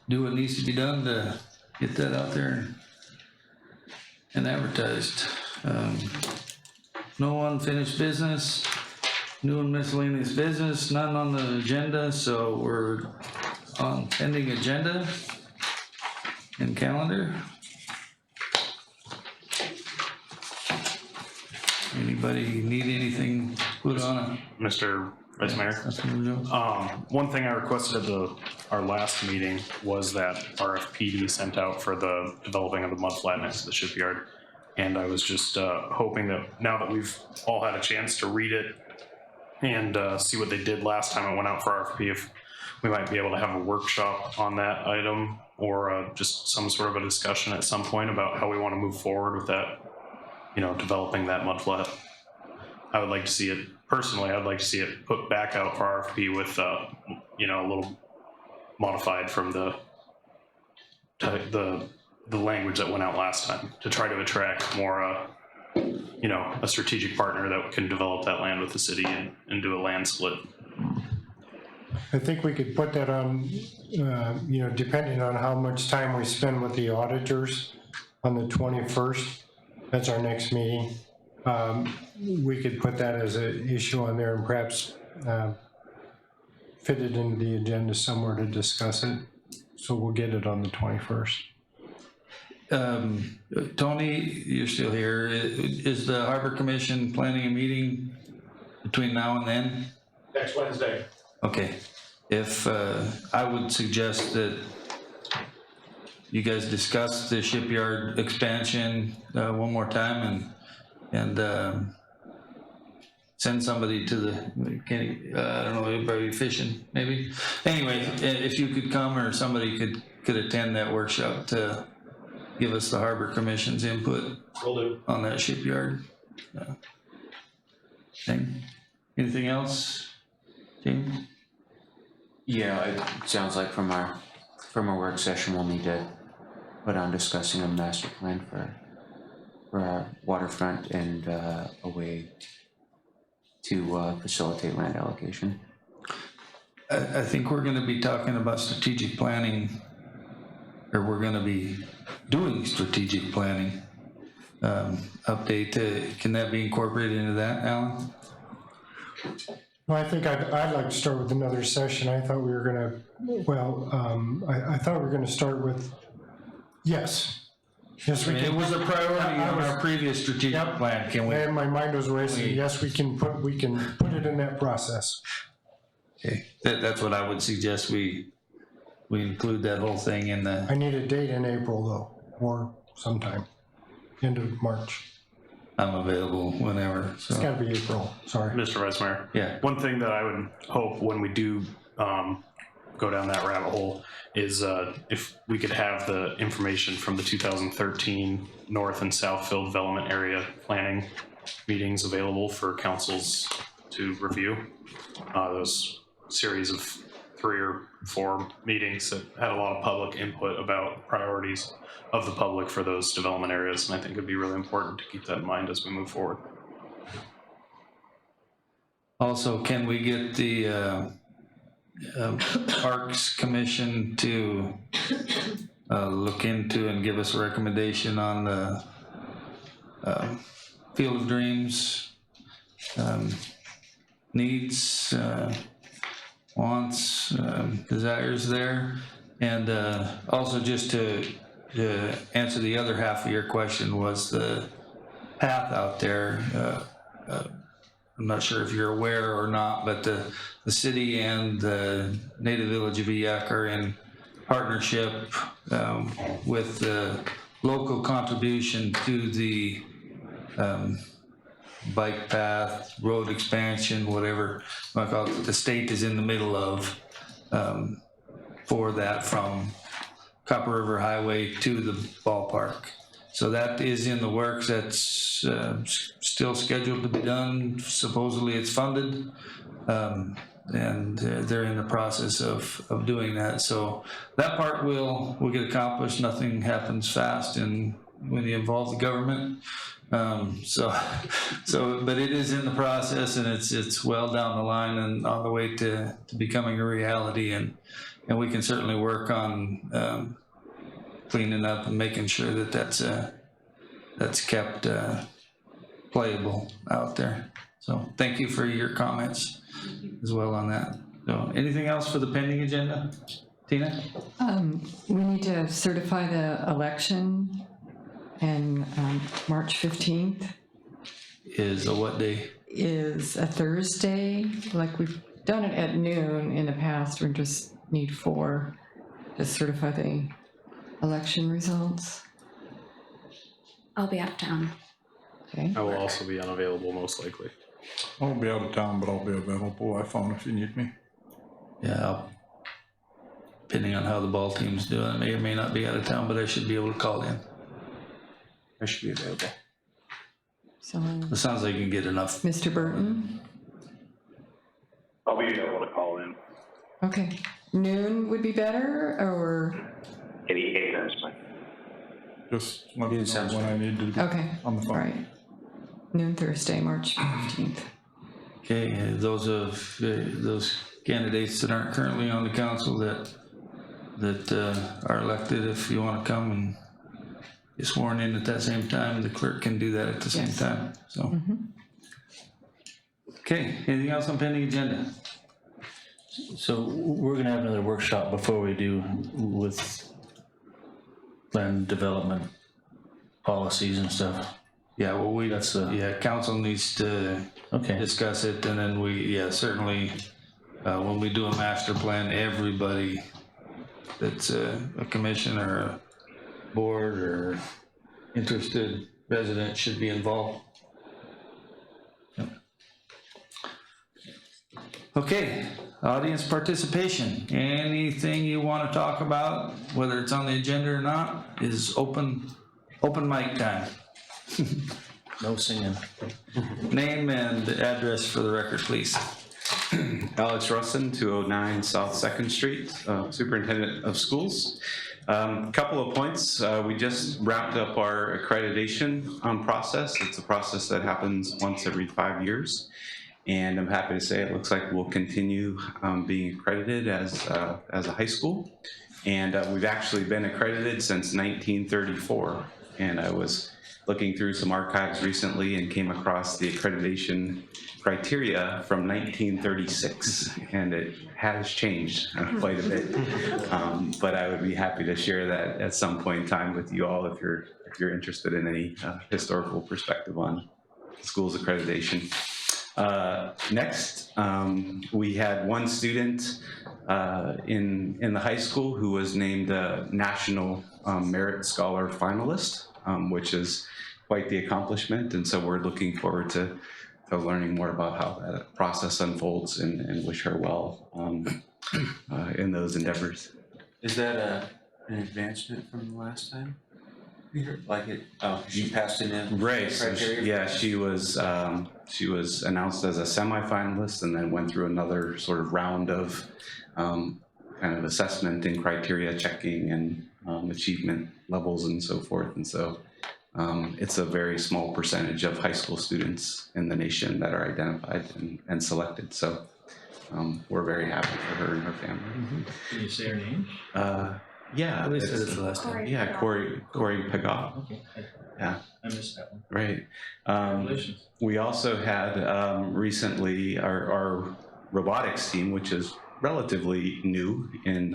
Speaker 1: do what needs to be done to get that out there and advertised. No unfinished business, new and miscellaneous business, none on the agenda, so we're on pending agenda and calendar. Anybody need anything put on it?
Speaker 8: Mr. Vice Mayor? One thing I requested at our last meeting was that RFP be sent out for the developing of the mud flat next to the shipyard. And I was just hoping that now that we've all had a chance to read it and see what they did last time it went out for RFP, if we might be able to have a workshop on that item or just some sort of a discussion at some point about how we want to move forward with that, you know, developing that mud flat. I would like to see it, personally, I'd like to see it put back out for RFP with, you know, a little modified from the language that went out last time to try to attract more, you know, a strategic partner that can develop that land with the city and do a land split.
Speaker 7: I think we could put that on, you know, depending on how much time we spend with the auditors on the 21st. That's our next meeting. We could put that as an issue on there and perhaps fit it into the agenda somewhere to discuss it. So we'll get it on the 21st.
Speaker 1: Tony, you're still here. Is the Harbor Commission planning a meeting between now and then?
Speaker 3: Next Wednesday.
Speaker 1: Okay. If, I would suggest that you guys discuss the shipyard expansion one more time and send somebody to the, I don't know, everybody fishing maybe. Anyway, if you could come or somebody could attend that workshop to give us the Harbor Commission's input on that shipyard thing. Anything else, James?
Speaker 13: Yeah, it sounds like from our work session, we'll need to put on discussing a master plan for our waterfront and a way to facilitate land allocation.
Speaker 1: I think we're gonna be talking about strategic planning, or we're gonna be doing strategic planning update. Can that be incorporated into that, Alan?
Speaker 7: Well, I think I'd like to start with another session. I thought we were gonna, well, I thought we were gonna start with, yes. Yes, we
Speaker 1: I mean,
Speaker 7: can.
Speaker 1: it was a priority on our previous strategic
Speaker 7: Yep.
Speaker 1: plan. Can we?
Speaker 7: And my mind was racing. Yes, we can put it in that process.
Speaker 1: Okay, that's what I would suggest. We include that whole thing in the.
Speaker 7: I need a date in April though, or sometime, end of March.
Speaker 1: I'm available whenever, so.
Speaker 7: It's gotta be April, sorry.
Speaker 8: Mr. Vice Mayor?
Speaker 1: Yeah.
Speaker 8: One thing that I would hope when we do go down that rabbit hole is if we could have the information from the 2013 North and Southfield Development Area Planning meetings available for councils to review. Those series of 3 or 4 meetings that had a lot of public input about priorities of the public for those development areas, and I think it'd be really important to keep that in mind as we move forward.
Speaker 1: Also, can we get the Parks Commission to look into and give us a recommendation on the Field of Dreams needs, wants, desires there, and also just to to answer the other half of your question was the path out there. I'm not sure if you're aware or not, but the city and the Native Village of Eyak are in partnership with the local contribution to the bike path, road expansion, whatever you want to call it, the state is in the middle of for that from Copper River Highway to the ballpark. So that is in the works. That's still scheduled to be done. Supposedly it's funded. And they're in the process of doing that. So that part will get accomplished. Nothing happens fast and when you involve the government. But it is in the process, and it's well down the line and on the way to becoming a reality. And we can certainly work on cleaning up and making sure that that's kept playable out there. So thank you for your comments as well on that. So anything else for the pending agenda? Tina?
Speaker 4: We need to certify the election, and March 15th
Speaker 1: Is a what day?
Speaker 4: is a Thursday. Like, we've done it at noon in the past. We just need 4 to certify the election results.
Speaker 11: I'll be out of town.
Speaker 4: Okay.
Speaker 8: I will also be unavailable most likely.
Speaker 10: I'll be out of town, but I'll be available by phone if you need me.
Speaker 1: Yeah, depending on how the ball team's doing, I may or may not be out of town, but I should be able to call in.
Speaker 13: I should be available.
Speaker 4: So,
Speaker 1: It sounds like you can get enough.
Speaker 4: Mr. Burton?
Speaker 12: I'll be able to call in
Speaker 4: Okay. Noon would be better, or?
Speaker 12: any times.
Speaker 10: Just let me know
Speaker 13: sounds
Speaker 10: when I need to be
Speaker 4: Okay,
Speaker 10: on the
Speaker 4: all
Speaker 10: phone.
Speaker 4: right. Noon Thursday, March 15th.
Speaker 1: Okay, those candidates that aren't currently on the council that are elected, if you want to come and get sworn in at that same time, the clerk can do that at the same
Speaker 4: Yes.
Speaker 1: time, so. Okay, anything else on pending agenda?
Speaker 6: So we're gonna have another workshop before we do with land development policies and stuff.
Speaker 1: Yeah, well,
Speaker 6: That's,
Speaker 1: council needs to
Speaker 6: Okay,
Speaker 1: discuss it, and then certainly, when we do a master plan, everybody that's a commission or a board or interested resident should be involved. Yep. Okay, audience participation. Anything you want to talk about, whether it's on the agenda or not, is open mic time.
Speaker 6: no singing.
Speaker 1: Name and address for the record, please.
Speaker 14: Alex Russin, 209 South 2nd Street, Superintendent of Schools. Couple of points. We just wrapped up our accreditation process. It's a process that happens once every 5 years. And I'm happy to say it looks like we'll continue being accredited as a high school. And we've actually been accredited since 1934. And I was looking through some archives recently and came across the accreditation criteria from 1936, and it has changed quite a bit. But I would be happy to share that at some point in time with you all if you're interested in any historical perspective on schools accreditation. Next, we had one student in the high school who was named a National Merit Scholar finalist, which is quite the accomplishment, and so we're looking forward to learning more about how that process unfolds and wish her well in those endeavors.
Speaker 13: Is that an advancement from the last time? Peter, like it, she passed in the
Speaker 14: Right, so
Speaker 13: criteria?
Speaker 14: she was announced as a semifinalist and then went through another sort of round of kind of assessment and criteria checking and achievement levels and so forth. And so it's a very small percentage of high school students in the nation that are identified and selected. So we're very happy for her and her family.
Speaker 6: Can you say her name?
Speaker 14: Yeah,
Speaker 6: At least it's the last time.
Speaker 14: yeah, Corey Pagat.
Speaker 6: Okay,
Speaker 14: Yeah.
Speaker 6: I missed that one.
Speaker 14: Right.
Speaker 6: Congratulations.
Speaker 14: We also had recently our robotics team, which is relatively new in,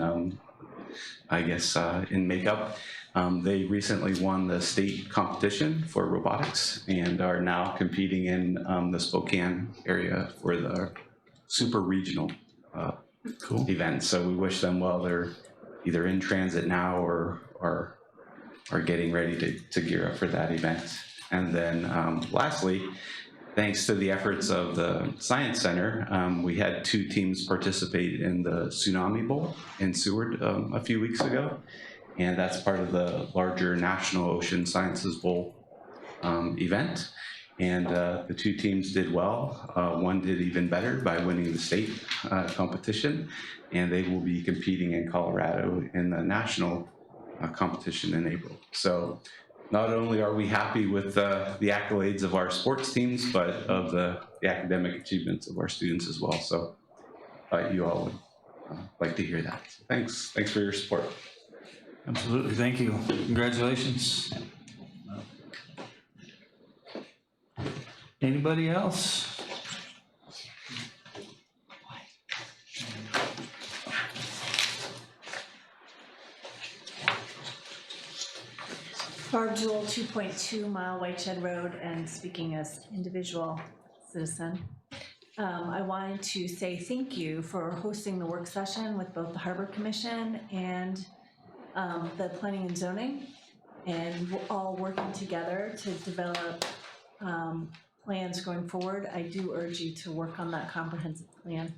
Speaker 14: I guess, in makeup. They recently won the state competition for robotics and are now competing in the Spokane area for the super regional event. So we wish them well. They're either in transit now or are getting ready to gear up for that event. And then lastly, thanks to the efforts of the Science Center, we had 2 teams participate in the Tsunami Bowl in Seward a few weeks ago. And that's part of the larger National Ocean Sciences Bowl event. And the 2 teams did well. One did even better by winning the state competition. And they will be competing in Colorado in the national competition in April. So not only are we happy with the accolades of our sports teams, but of the academic achievements of our students as well. So you all would like to hear that. So thanks for your support.
Speaker 1: Absolutely, thank you. Congratulations. Anybody else?
Speaker 5: Barb Jewell, 2.2 Mile Whiteshed Road, and speaking as individual citizen. I wanted to say thank you for hosting the work session with both the Harbor Commission and the Planning and Zoning, and we're all working together to develop plans going forward. I do urge you to work on that comprehensive plan.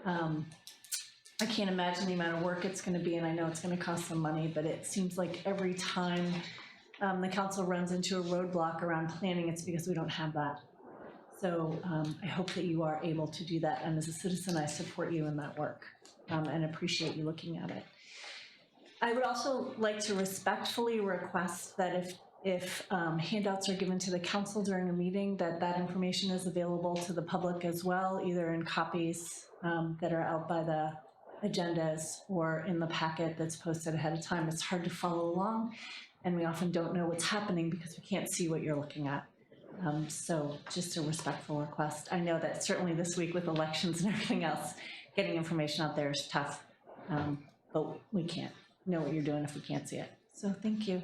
Speaker 5: I can't imagine the amount of work it's going to be, and I know it's going to cost some money, but it seems like every time the council runs into a roadblock around planning, it's because we don't have that. So I hope that you are able to do that, and as a citizen, I support you in that work and appreciate you looking at it. I would also like to respectfully request that if handouts are given to the council during a meeting, that information is available to the public as well, either in copies that are out by the agendas or in the packet that's posted ahead of time. It's hard to follow along, and we often don't know what's happening because we can't see what you're looking at. So just a respectful request. I know that certainly this week with elections and everything else, getting information out there is tough, but we can't know what you're doing if we can't see it. So thank you.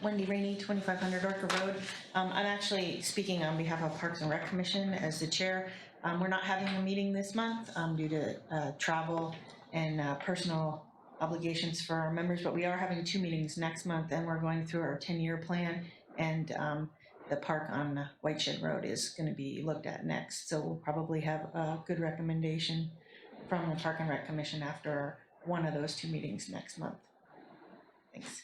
Speaker 15: Wendy Rainey, 2500 Orca Road. I'm actually speaking on behalf of Parks and Rec Commission as the chair. We're not having a meeting this month due to travel and personal obligations for our members, but we are having 2 meetings next month, and we're going through our 10-year plan, and the park on Whiteshed Road is going to be looked at next. So we'll probably have a good recommendation from the Park and Rec Commission after one of those 2 meetings next month. Thanks.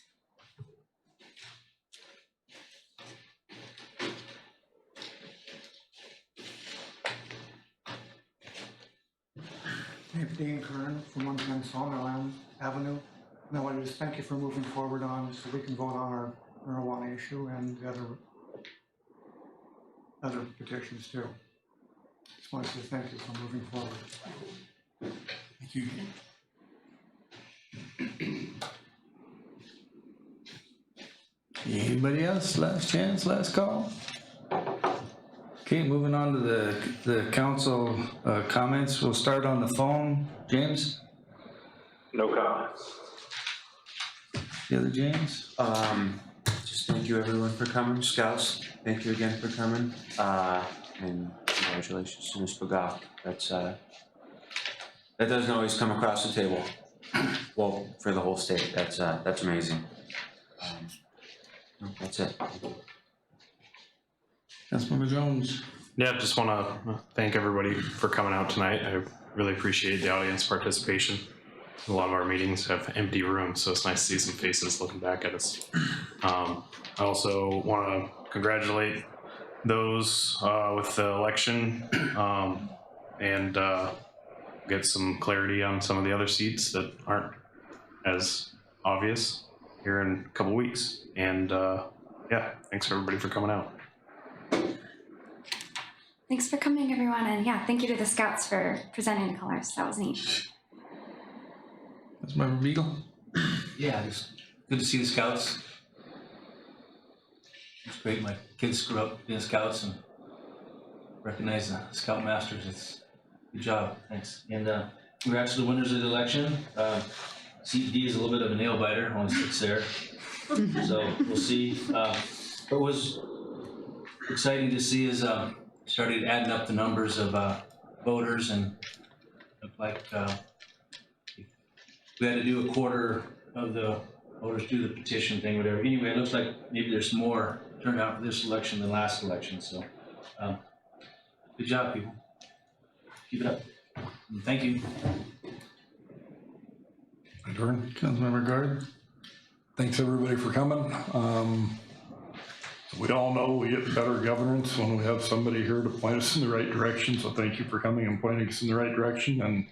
Speaker 16: Dean Kern from 110 Sawmill Avenue. And I wanted to thank you for moving forward on so we can vote on our marijuana issue and the other petitions too. Just wanted to say thank you for moving forward.
Speaker 1: Thank you. Anybody else? Last chance, last call? Okay, moving on to the council comments. We'll start on the phone. James?
Speaker 12: No comments.
Speaker 1: The other James?
Speaker 13: Just thank you everyone for coming. Scouts, thank you again for coming. And congratulations to Ms. Bagak. That doesn't always come across the table. Well, for the whole state, that's amazing. That's it.
Speaker 1: Councilmember Jones.
Speaker 8: Yeah, just want to thank everybody for coming out tonight. I really appreciate the audience participation. A lot of our meetings have empty rooms, so it's nice to see some faces looking back at us. I also want to congratulate those with the election and get some clarity on some of the other seats that aren't as obvious here in a couple weeks. And yeah, thanks everybody for coming out.
Speaker 11: Thanks for coming, everyone, and yeah, thank you to the Scouts for presenting the colors. That was neat.
Speaker 1: Councilmember Beagle.
Speaker 17: Yeah, just good to see the Scouts. It's great. My kids grew up being Scouts, and
Speaker 6: recognize the Scoutmasters. It's good job, thanks. And congrats to the winners of the election. Seat D is a little bit of a nail biter, only 6 there. So we'll see. What was exciting to see is started adding up the numbers of voters, and looked like we had to do a quarter of the voters do the petition thing, whatever. Anyway, it looks like maybe there's more turnout for this election than last election, so good job, people. Keep it up. And thank you.
Speaker 10: Adjourn.
Speaker 1: Councilmember Gard?
Speaker 10: Thanks, everybody, for coming. We all know we get better governance when we have somebody here to point us in the right direction, so thank you for coming and pointing us in the right direction. And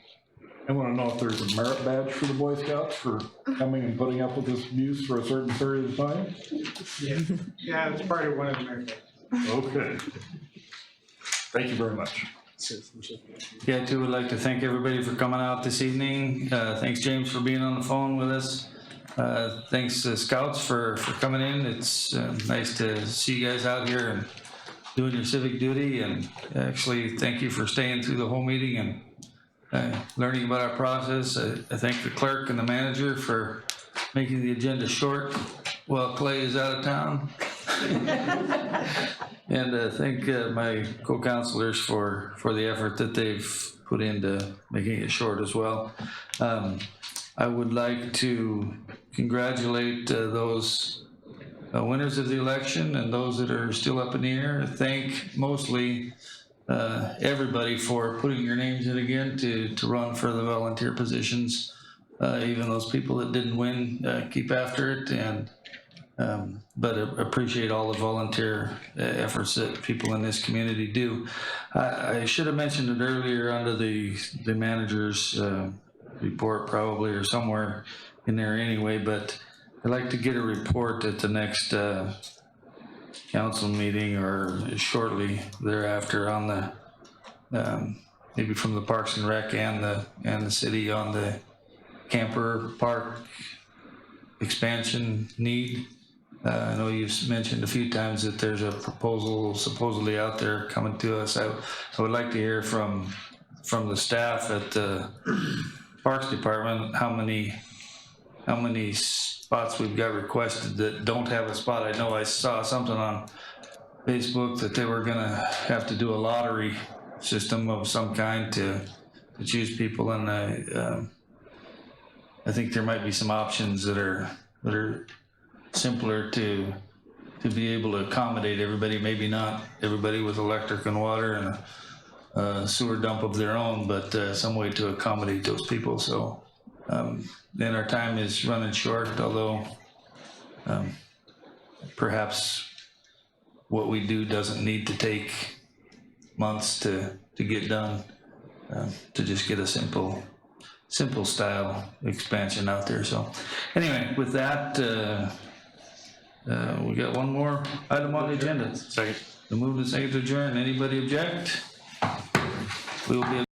Speaker 10: I want to know if there's a merit badge for the Boy Scouts for coming and putting up with this abuse for a certain period of time?
Speaker 16: Yeah, it's part of one of the merit badges.
Speaker 10: Okay. Thank you very much.
Speaker 1: Yeah, I too would like to thank everybody for coming out this evening. Thanks, James, for being on the phone with us. Thanks, Scouts, for coming in. It's nice to see you guys out here and doing your civic duty. And actually, thank you for staying through the whole meeting and learning about our process. I thank the clerk and the manager for making the agenda short while Clay is out of town. And thank my co-counselors for the effort that they've put into making it short as well. I would like to congratulate those winners of the election and those that are still up in the air. Thank mostly everybody for putting your names in again to run for the volunteer positions. Even those people that didn't win, keep after it. And but appreciate all the volunteer efforts that people in this community do. I should have mentioned it earlier under the manager's report probably, or somewhere in there anyway, but I'd like to get a report at the next council meeting or shortly thereafter on the maybe from the Parks and Rec and the city on the camper park expansion need. I know you've mentioned a few times that there's a proposal supposedly out there coming to us. I would like to hear from the staff at the Parks Department how many spots we've got requested that don't have a spot. I know I saw something on Facebook that they were gonna have to do a lottery system of some kind to choose people, and I think there might be some options that are simpler to be able to accommodate everybody. Maybe not everybody with electric and water and a sewer dump of their own, but some way to accommodate those people. So then our time is running short, although perhaps what we do doesn't need to take months to get done, to just get a simple style expansion out there. So anyway, with that, we got one more item on the agenda.
Speaker 8: Second.
Speaker 1: The move and second to adjourn. Anybody object? We will be